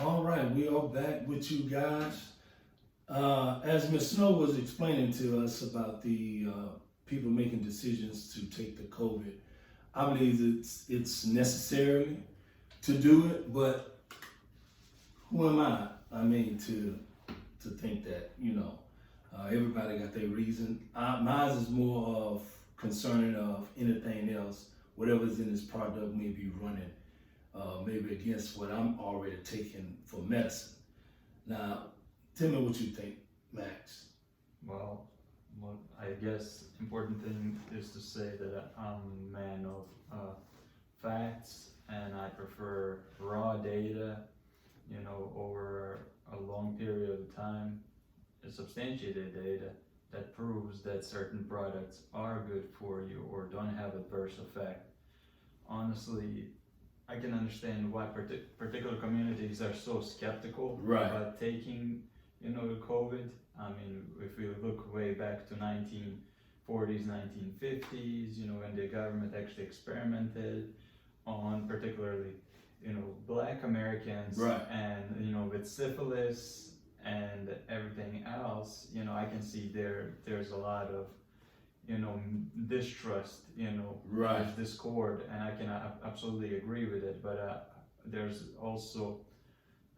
All right, we are back with you guys. As Ms. Snow was explaining to us about the people making decisions to take the COVID, I believe it's necessary to do it, but who am I? I mean, to think that everybody got their reason. Mine is more of concerning of anything else, whatever's in this product may be running. Maybe against what I'm already taking for medicine. Now, tell me what you think, Max. Well, I guess important thing is to say that I'm a man of facts, and I prefer raw data, over a long period of time, substantiated data that proves that certain products are good for you or don't have adverse effect. Honestly, I can understand why particular communities are so skeptical about taking, the COVID. I mean, if we look way back to 1940s, 1950s, when the government actually experimented on particularly, Black Americans, and with syphilis and everything else, I can see there's a lot of distrust, there's discord, and I can absolutely agree with it. But there's also,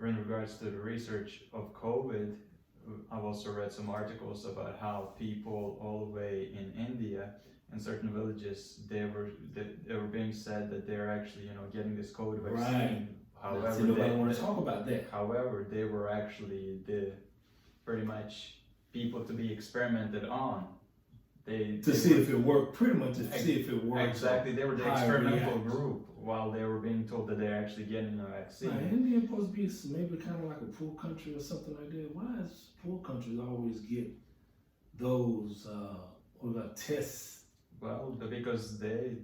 in regards to the research of COVID, I've also read some articles about how people all the way in India, in certain villages, they were being said that they're actually, getting this COVID vaccine. However, nobody want to talk about that. However, they were actually pretty much people to be experimented on. To see if it worked, pretty much to see if it worked. Exactly, they were the experimental group while they were being told that they're actually getting a vaccine. India supposed to be maybe kind of like a poor country or something like that. Why does poor countries always get those tests? Well, because they're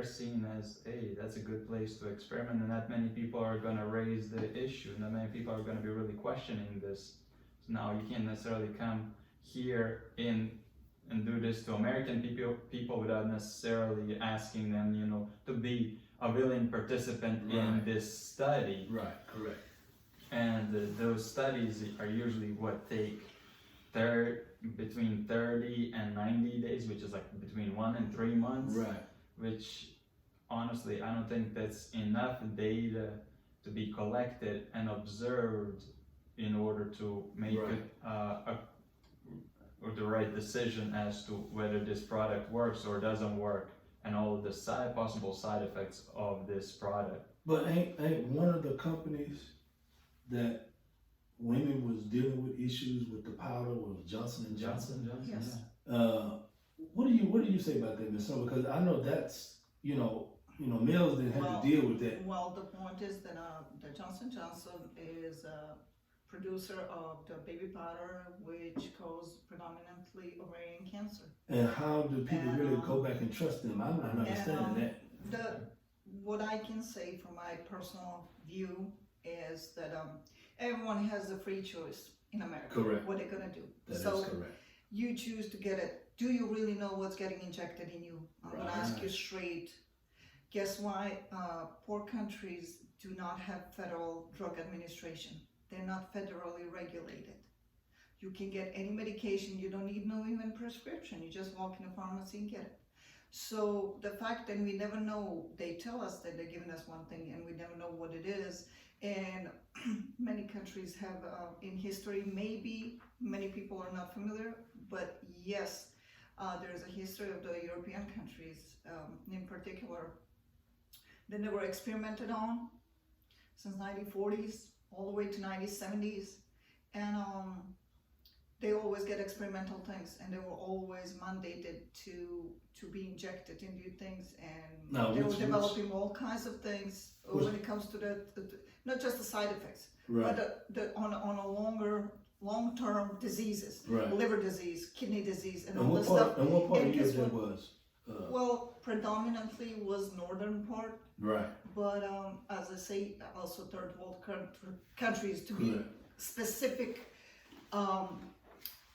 seen as, hey, that's a good place to experiment, and not many people are going to raise the issue, not many people are going to be really questioning this. So now you can't necessarily come here and do this to American people without necessarily asking them, to be a willing participant in this study. Right, correct. And those studies are usually what take between 30 and 90 days, which is like between 1 and 3 months. Right. Which, honestly, I don't think that's enough data to be collected and observed in order to make the right decision as to whether this product works or doesn't work, and all of the possible side effects of this product. But ain't one of the companies that women was dealing with issues with the powder was Johnson & Johnson? Yes. Yeah. What do you say about that, Ms. Summer? Because I know that's males didn't have to deal with that. Well, the point is that the Johnson & Johnson is a producer of the baby powder, which causes predominantly ovarian cancer. And how do people really go back and trust them? I'm not understanding that. What I can say from my personal view is that everyone has a free choice in America. Correct. What they're gonna do. That is correct. You choose to get it. Do you really know what's getting injected in you? I'm gonna ask you straight. Guess why poor countries do not have federal drug administration? They're not federally regulated. You can get any medication. You don't need no even prescription. You just walk in a pharmacy and get it. So the fact that we never know, they tell us that they're giving us one thing and we never know what it is. And many countries have in history, maybe many people are not familiar, but yes, there is a history of the European countries in particular that they were experimented on since 1940s all the way to 1970s, and they always get experimental things, and they were always mandated to be injected into things, and they were developing all kinds of things when it comes to not just the side effects, but on a long-term diseases, liver disease, kidney disease, and all this stuff. And what part of Europe that was? Well, predominantly was northern part. Right. But as I say, also third world countries, to be specific.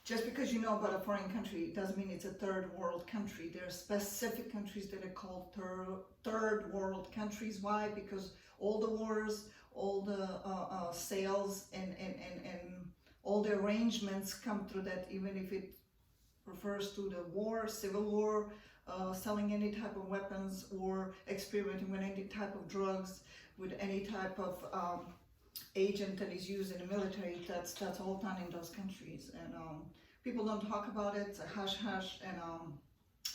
Just because you know about a foreign country doesn't mean it's a third world country. There are specific countries that are called third world countries. Why? Because all the wars, all the sales and all the arrangements come through that, even if it refers to the war, civil war, selling any type of weapons or experimenting with any type of drugs, with any type of agent that is used in the military. That's all done in those countries, and people don't talk about it. It's a hush hush, and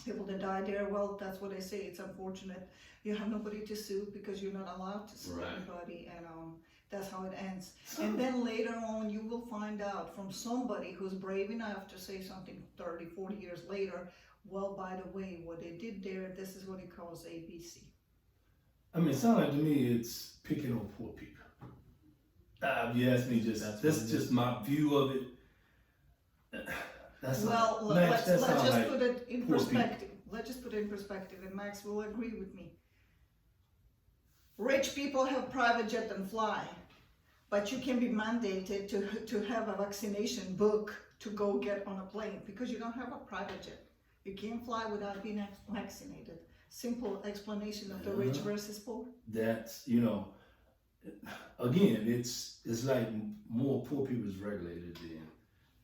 people that die there, well, that's what they say. It's unfortunate. You have nobody to sue because you're not allowed to sue anybody, and that's how it ends. And then later on, you will find out from somebody who's brave enough to say something 30, 40 years later, well, by the way, what they did there, this is what it calls ABC. I mean, it sounds like to me it's picking on poor people. You ask me, that's just my view of it. That's well, not, Max, let's that just sounds like put it in poor perspective. Let's just put it in perspective, and Max will agree with me. Rich people have private jet and fly, but you can be mandated to have a vaccination book to go get on a plane because you don't have a private jet. You can't fly without being vaccinated. Simple explanation of the rich versus poor. That's, you know, again, it's like more poor people is regulated than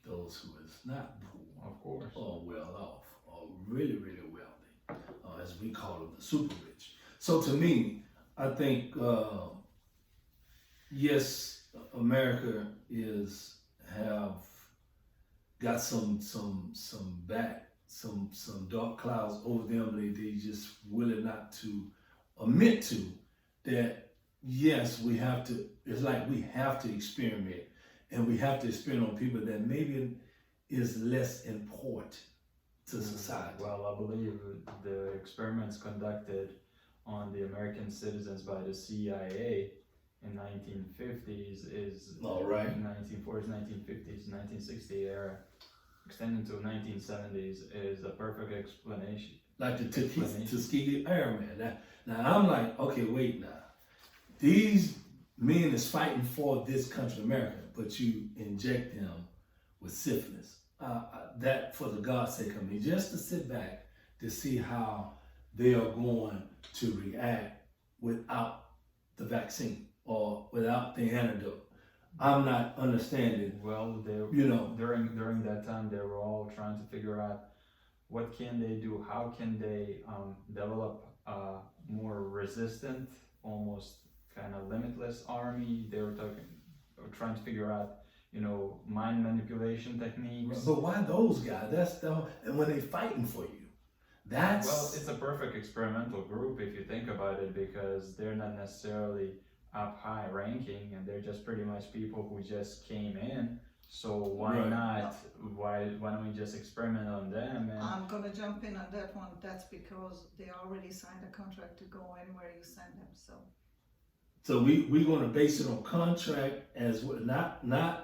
those who is not poor. Of course. Or well off, or really, really wealthy, as we call them, the super rich. So to me, I think, yes, America have got some dark clouds over them. They just willing not to admit to that. Yes, we have to. It's like we have to experiment, and we have to experiment on people that maybe is less important to society. Well, I believe the experiments conducted on the American citizens by the CIA in 1950s is all right. 1940s, 1950s, 1960 era, extending to 1970s is a perfect explanation. Like the Tuskegee Airmen. Now I'm like, okay, wait now. These men is fighting for this country, America, but you inject them with syphilis. That, for the God's sake of me, just to sit back to see how they are going to react without the vaccine or without the antidote. I'm not understanding. Well, during that time, they were all trying to figure out what can they do, how can they develop a more resistant, almost kind of limitless army. They were trying to figure out, mind manipulation techniques. But why those guys? And when they fighting for you, well, it's a perfect experimental group if you think about it, because they're not necessarily up high ranking, and they're just pretty much people who just came in. So why not? Why don't we just experiment on them? And I'm gonna jump in on that one. That's because they already signed a contract to go anywhere you send them. So we're gonna base it on contract as well, not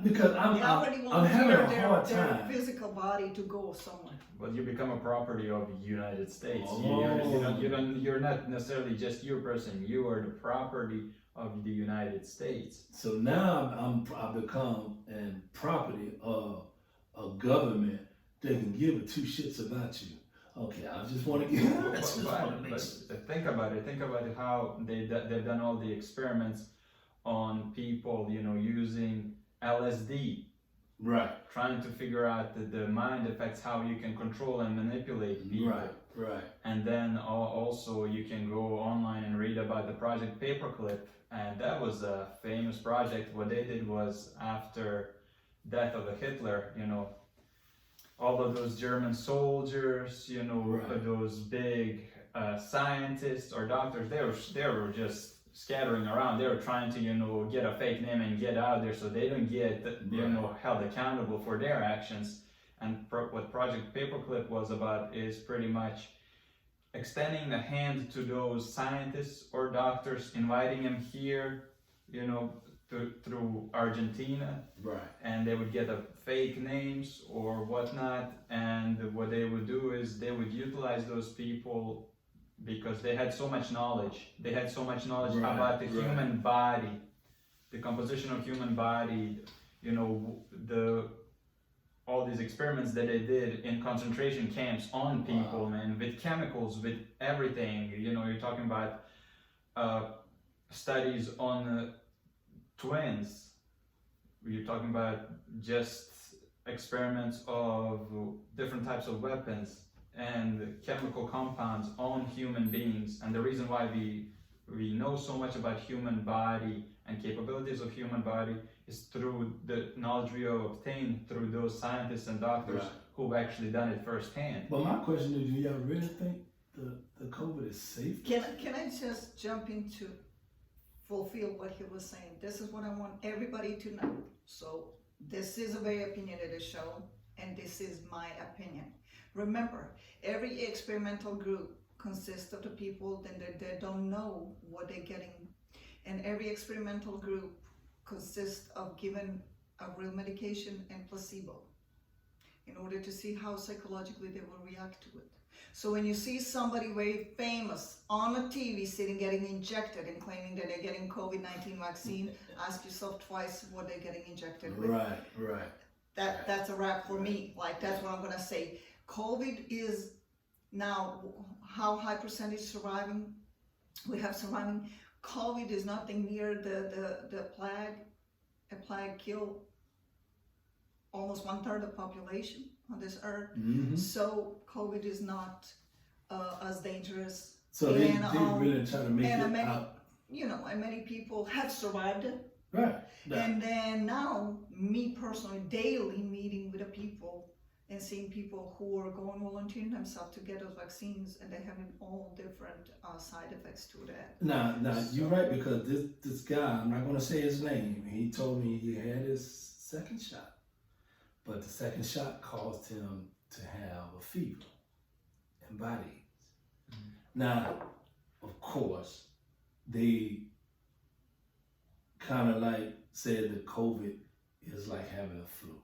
because I'm having a hard time. Their physical body to go somewhere. But you become a property of the United States. Oh. You're not necessarily just your person. You are the property of the United States. So now I become a property of a government that can give two shits about you. Okay, I just want to get. But think about it. Think about how they've done all the experiments on people. Using LSD. Right. Trying to figure out the mind effects, how you can control and manipulate people. Right. And then also you can go online and read about the Project Paperclip, and that was a famous project. What they did was, after death of Hitler, all of those German soldiers, those big scientists or doctors, they were just scattering around. They were trying to, get a fake name and get out there so they don't get, held accountable for their actions. And what Project Paperclip was about is pretty much extending the hand to those scientists or doctors, inviting them here, through Argentina. Right. And they would get a fake names or whatnot. And what they would do is they would utilize those people because they had so much knowledge. They had so much knowledge about the human body, the composition of human body, all these experiments that they did in concentration camps on people, man, with chemicals, with everything. You're talking about studies on twins. We're talking about just experiments of different types of weapons and chemical compounds on human beings. And the reason why we know so much about human body and capabilities of human body is through the knowledge we have obtained through those scientists and doctors Right. who've actually done it firsthand. But my question is, do y'all really think the COVID is safe? Can I just jump into fulfill what he was saying? This is what I want everybody to know. So this is a very opinionated show, and this is my opinion. Remember, every experimental group consists of the people that they don't know what they're getting, and every experimental group consists of giving a real medication and placebo in order to see how psychologically they will react to it. So when you see somebody very famous on a TV sitting getting injected and claiming that they're getting COVID-19 vaccine, ask yourself twice what they're getting injected with. Right. That's a wrap for me. Like, that's what I'm gonna say. COVID is now, how high percentage surviving we have surviving. COVID is nothing near the plague. A plague killed almost 1/3 of the population on this earth. Mm-hmm. So COVID is not as dangerous. So they And, really try to make and it many, out. and many people have survived it. Right. And then now, me personally, daily meeting with the people and seeing people who are going volunteering themselves to get those vaccines, and they're having all different side effects to that. Now you're right, because this guy, I'm not going to say his name, he told me he had his second shot, but the second shot caused him to have a fever and body aches. Mm-hmm. Now, of course, they kind of like said that COVID is like having a flu.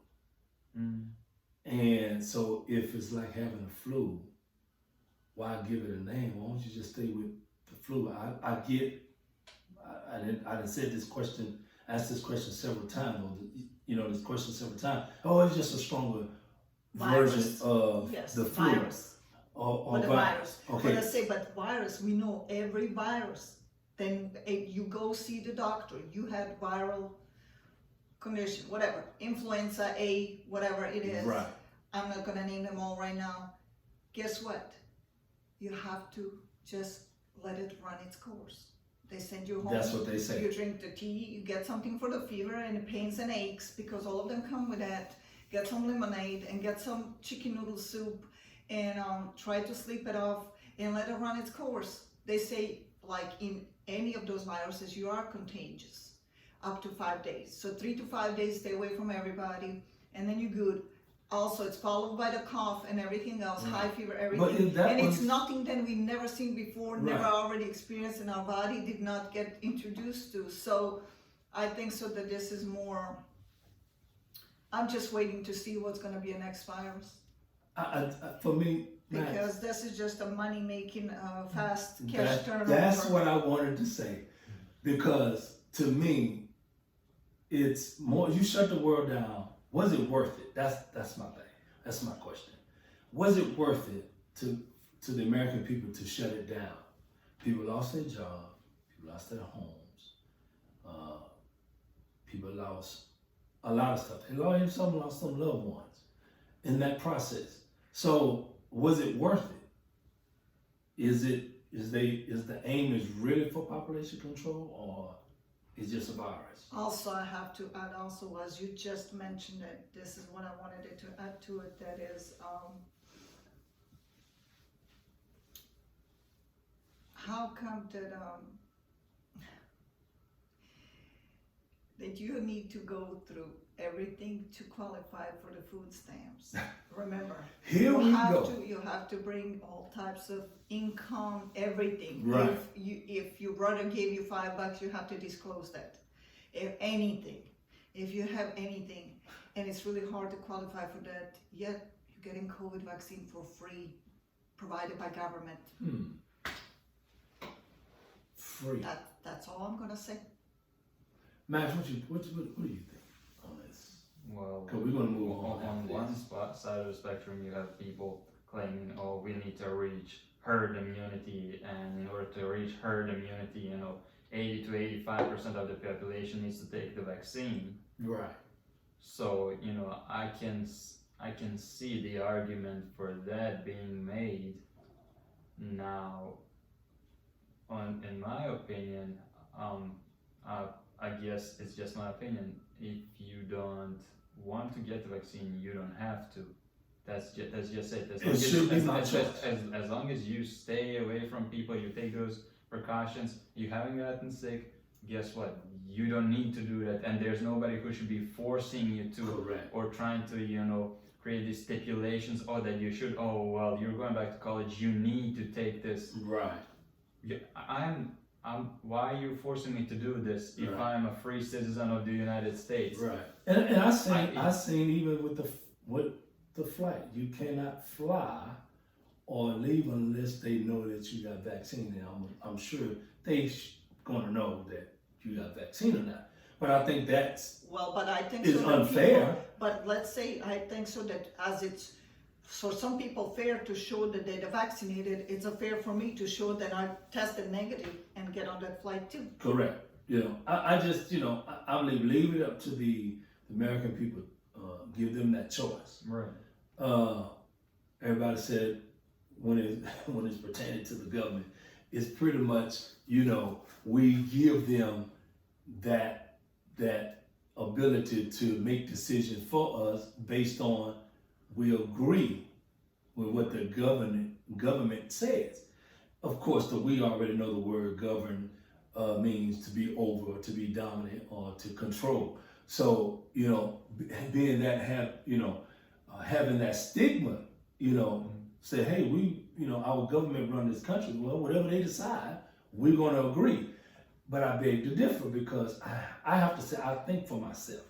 Mm. And so if it's like having a flu, why give it a name? Why don't you just stay with the flu? I didn't say this question, asked this question several times, this question several times. Oh, it's just a stronger version of the flu. Virus. Or the virus. Okay. But I say, but virus, we know every virus. Then you go see the doctor, you had viral condition, whatever, influenza A, whatever it is. Right. I'm not gonna name them all right now. Guess what? You have to just let it run its course. They send you home. That's what they say. You drink the tea, you get something for the fever and the pains and aches, because all of them come with that. Get some lemonade and get some chicken noodle soup and try to sleep it off and let it run its course. They say, like in any of those viruses, you are contagious up to 5 days. So 3 to 5 days, stay away from everybody, and then you're good. Also, it's followed by the cough and everything else, high fever, everything. It's nothing that we've never seen before, never already experienced in our body, did not get introduced to. So I think so that this is more, I'm just waiting to see what's going to be a next virus. For me, because this is just a money-making, fast cash turnover. That's what I wanted to say. Because to me, it's more, you shut the world down, was it worth it? That's my thing. That's my question. Was it worth it to the American people to shut it down? People lost their jobs, people lost their homes, people lost a lot of stuff. And some lost some loved ones in that process. So was it worth it? Is the aim is really for population control, or is just a virus? Also, I have to add also, as you just mentioned it, this is what I wanted to add to it, that is, how come that you need to go through everything to qualify for the food stamps? Remember, Here we go. You have to bring all types of income, everything. Right. If your brother gave you $5, you have to disclose that. If you have anything, and it's really hard to qualify for that, yet you're getting COVID vaccine for free, provided by government. Free. That's all I'm gonna say. Max, what do you think on this? Well, because we're gonna move on. On one side of the spectrum, you have people claiming, "Oh, we need to reach herd immunity," and in order to reach herd immunity, 80 to 85% of the population needs to take the vaccine. Right. So, you know, I can see the argument for that being made. Now, in my opinion, I guess it's just my opinion. If you don't want to get the vaccine, you don't have to. That's just it. It should be my choice. As long as you stay away from people, you take those precautions. You haven't gotten sick. Guess what? You don't need to do that, and there's nobody who should be forcing you to, Correct. or trying to, you know, create these stipulations. Oh, that you should. Oh, well, you're going back to college. You need to take this. Right. Yeah, why are you forcing me to do this if Right. I'm a free citizen of the United States? Right. And I seen even with the flight, you cannot fly or leave unless they know that you got vaccine. And I'm sure they gonna know that you got vaccine or not. But I think that's Well, but I think is so that unfair. people, but let's say, I think so that as it's, for some people fair to show that they're vaccinated, it's a fair for me to show that I've tested negative and get on that flight too. Correct. You know, I just, you know, I believe leave it up to the American people. Give them that choice. Right. Everybody said when it's pertaining to the government, it's pretty much, you know, we give them that ability to make decisions for us based on we agree with what the government says. Of course, we already know the word govern means to be over, to be dominant, or to control. So, you know, being that having that stigma, you know, say, hey, our government run this country. Well, whatever they decide, we're going to agree. But I beg to differ because I have to say, I think for myself.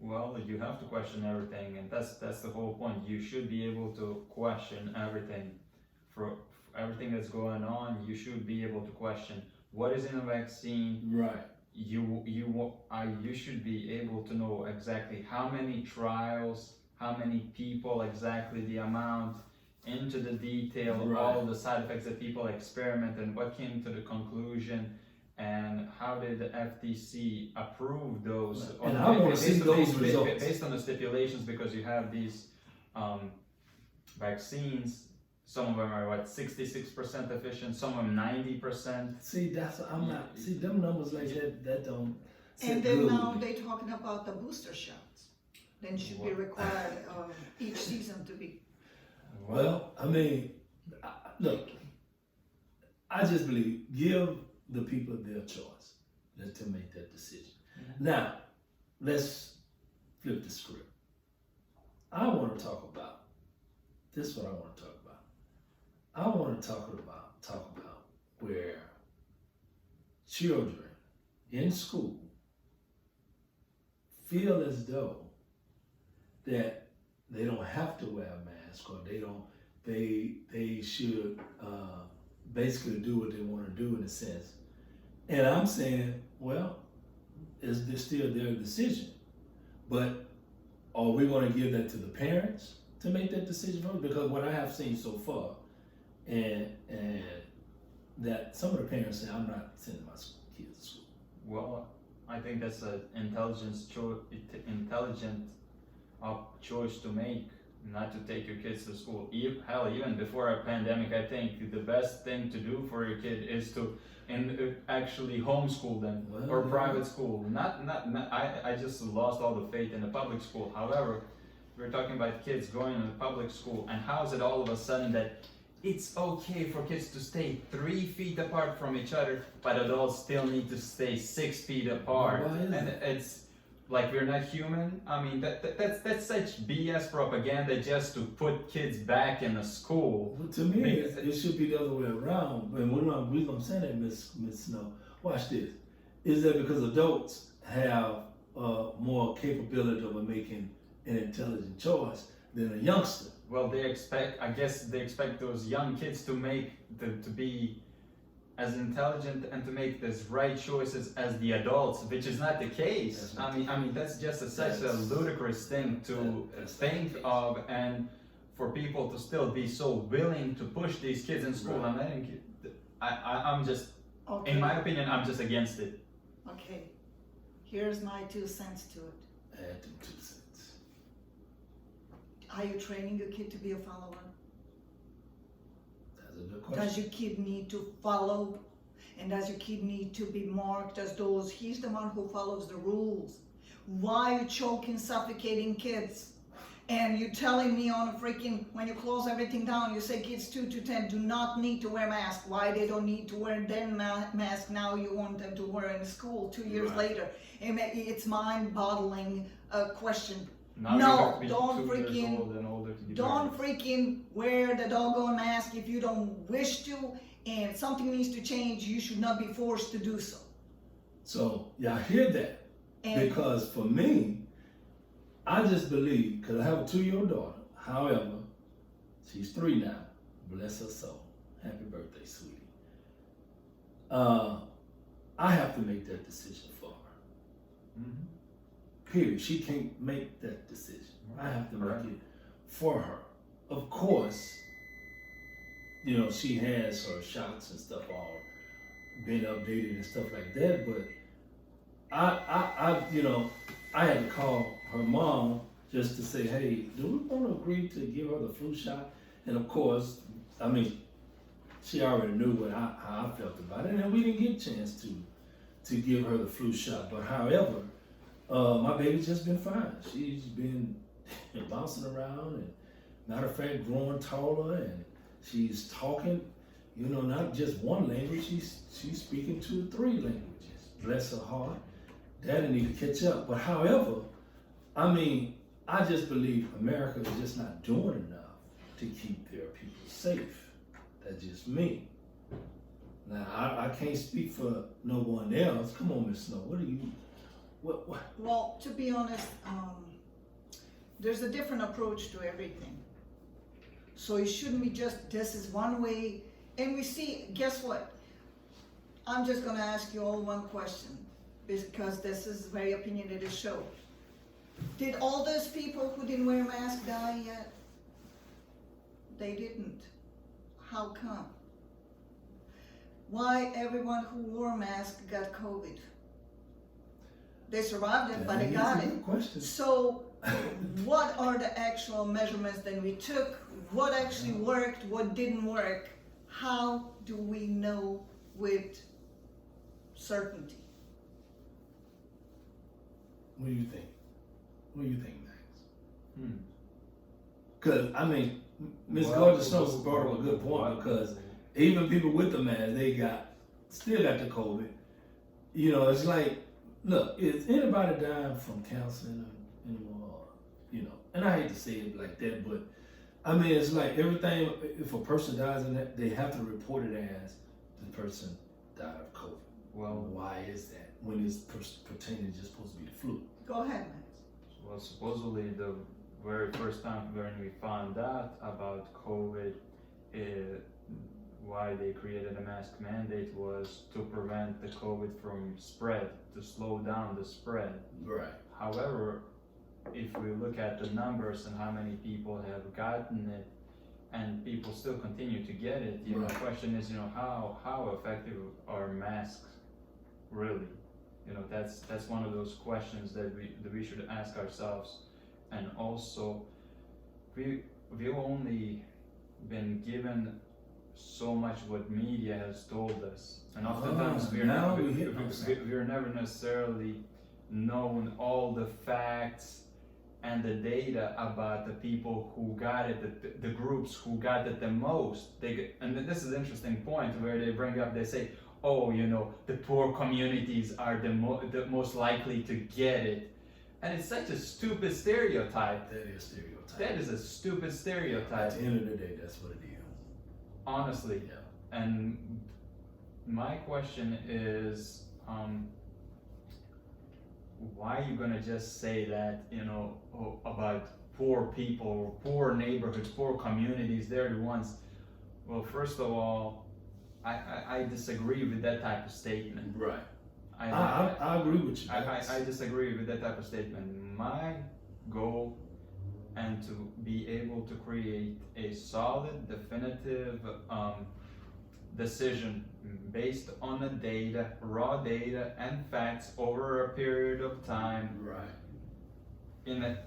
Well, you have to question everything, and that's the whole point. You should be able to question everything. For everything that's going on, you should be able to question what is in a vaccine. Right. You should be able to know exactly how many trials, how many people, exactly the amount, into the detail, Right. all the side effects that people experiment, and what came to the conclusion, and how did the FTC approve those? And I want to see those results. Based on the stipulations, because you have these vaccines. Some of them are 66% efficient, some of them 90%. See, them numbers like that don't sit And then good now with me. they're talking about the booster shots. Then should be What? required each season to be. Well, I mean, look, I just believe give the people their choice. Let them make that decision. Now, let's flip the script. I want to talk about this. Is what I want to talk about. I want to talk about where children in school feel as though that they don't have to wear a mask, or they should basically do what they want to do in a sense. And I'm saying, well, it's still their decision, but are we going to give that to the parents to make that decision for them? Because what I have seen so far, and that some of the parents say, I'm not sending my kids to school. Well, I think that's an intelligent choice to make, not to take your kids to school. Even before a pandemic, I think the best thing to do for your kid is to actually homeschool them, or private school. I just lost all the faith in the public school. However, we're talking about kids going to public school, and how is it all of a sudden that it's okay for kids to stay 3 feet apart from each other, but adults still need to stay 6 feet apart? Why is And that? it's like we're not human. I mean, that's such BS propaganda just to put kids back in the school. Well, to me, it should be the other way around. And the reason I'm saying that, Miss Snow, watch this. Is that because adults have more capability of making an intelligent choice than a youngster? Well, I guess they expect those young kids to be as intelligent and to make these right choices as the adults, which is not the case. I mean, that's just such a ludicrous thing to think of, and for people to still be so willing to push these kids in school. Right. I'm just Okay. In my opinion, I'm just against it. Okay. Here's my 2 cents to it. Add them 2 cents. Are you training your kid to be a follower? That's a good question. Does your kid need to follow? And does your kid need to be marked as those? He's the one who follows the rules. Why are you choking, suffocating kids? And you're telling me on a freaking, when you close everything down, you say kids 2 to 10 do not need to wear masks. Why they don't need to wear their mask now you want them to wear in school 2 years Right. later? It's mind-boggling question. Now No, you have to be don't 2 freaking- years old and older to be Don't married. freaking wear the doggone mask if you don't wish to, and something needs to change. You should not be forced to do so. So, y'all hear that? And Because for me, I just believe, because I have a 2-year-old daughter. However, she's 3 now. Bless her soul. Happy birthday, sweetie. I have to make that decision for her. Mhm. Period. She can't make that decision. I have to Correct. make it for her. Of course, she has her shots and stuff all been updated and stuff like that, but I had to call her mom just to say, hey, do we want to agree to give her the flu shot? And of course, she already knew how I felt about it, and we didn't get a chance to give her the flu shot. But however, my baby's just been fine. She's been bouncing around, and matter of fact, growing taller, and she's talking, not just one language. She's speaking 2 or 3 languages. Bless her heart. Daddy need to catch up. But however, I just believe America is just not doing enough to keep their people safe. That's just me. Now, I can't speak for no one else. Come on, Miss Snow. What? well, to be honest, there's a different approach to everything. So it shouldn't be just this is one way. And we see, guess what? I'm just gonna ask you all one question, because this is a very opinionated show. Did all those people who didn't wear masks die yet? They didn't. How come? Why everyone who wore a mask got COVID? They survived it, but they got it. Question. So, what are the actual measurements that we took? What actually worked? What didn't work? How do we know with certainty? What do you think? What do you think, Max? Hmm. Because Miss Well, Gordon Snow brought up a good point, because even people with the mask, they still got the COVID. It's like, look, is anybody dying from cancer anymore? And I hate to say it like that, but it's like everything. If a person dies in that, they have to report it as the person died of COVID. Well, Why is that when it's pertaining just supposed to be the flu? Go ahead, Max. well, supposedly the very first time when we found out about COVID, why they created a mask mandate was to prevent the COVID from spread, to slow down the spread. Right. However, if we look at the numbers and how many people have gotten it, and people still continue to get it, the Right. question is, how effective are masks really? That's one of those questions that we should ask ourselves. And also, we've only been given so much what media has told us, and oftentimes we're never necessarily known all the facts and the data about the people who got it, the groups who got it the most. And this is an interesting point where they bring up, they say, oh, the poor communities are the most likely to get it. And it's such a stupid stereotype. That is stereotype. That is a stupid stereotype. At the end of the day, that's what it is. Honestly. Yeah. And my question is, why are you gonna just say that, about poor people, poor neighborhoods, poor communities, they're the ones? Well, first of all, I disagree with that type of statement. Right. I I agree with you. I disagree with that type of statement. My goal and to be able to create a solid, definitive decision based on the data, raw data and facts over a period of time Right. in a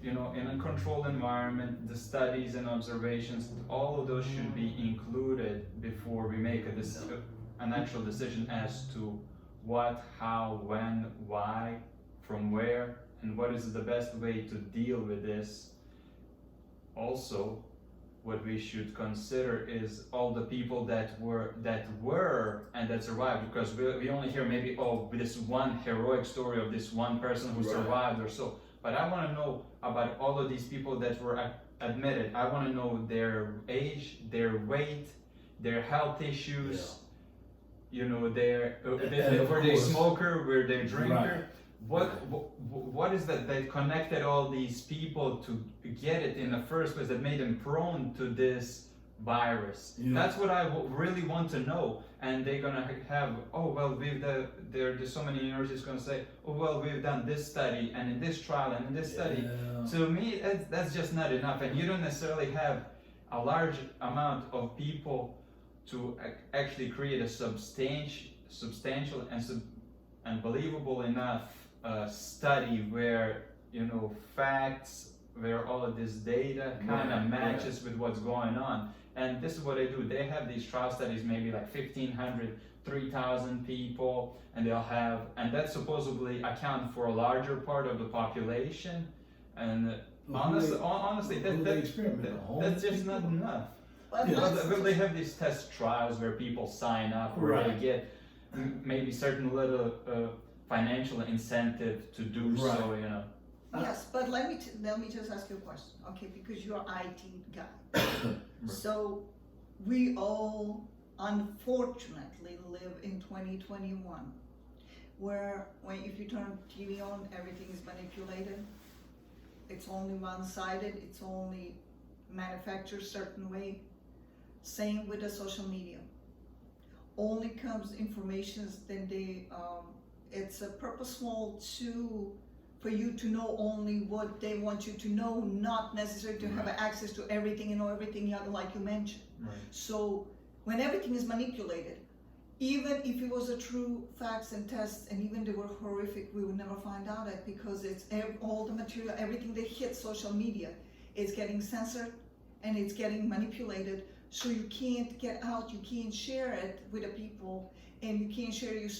in a controlled environment. The studies and observations, all of those should be included before we make an actual decision as to what, how, when, why, from where, and what is the best way to deal with this. Also, what we should consider is all the people that were and that survived, because we only hear maybe, oh, this one heroic story of this one person who Right. survived or so. But I want to know about all of these people that were admitted. I want to know their age, their weight, their health issues. You know, were they course- smoker, were they drinker? Right. What is that connected all these people to get it in the first place, that made them prone to this virus? Yeah. That's what I really want to know. And they're gonna have, oh well, there's so many universities gonna say, oh well, we've done this study and in this trial and in this study. Yeah. To me, that's just not enough, and you don't necessarily have a large amount of people to actually create a substantial and believable enough study where facts, where all of this data kind of Right, matches with what's going on. And this is what they do. They have these trial studies, maybe like 1,500, 3,000 people, and that supposedly account for a larger part of the population. And honestly, Who they experiment on? that's just not enough. But Yeah. let's- Well, they have these test trials where people sign up, where they Right. get maybe certain little financial incentive to do so. Right. Yes, but let me just ask you a question, okay? Because you're IT guy. So we all unfortunately live in 2021, where if you turn TV on, everything is manipulated. It's only one-sided. It's only manufactured a certain way. Same with the social media. Only comes informations, then it's a purposeful for you to know only what they want you to know, not necessarily to have access to everything and know everything like you mentioned. Right. So when everything is manipulated, even if it was a true facts and tests, and even they were horrific, we would never find out it, because it's all the material, everything that hits social media is getting censored and it's getting manipulated. So you can't get out, you can't share it with the people, and you can't share your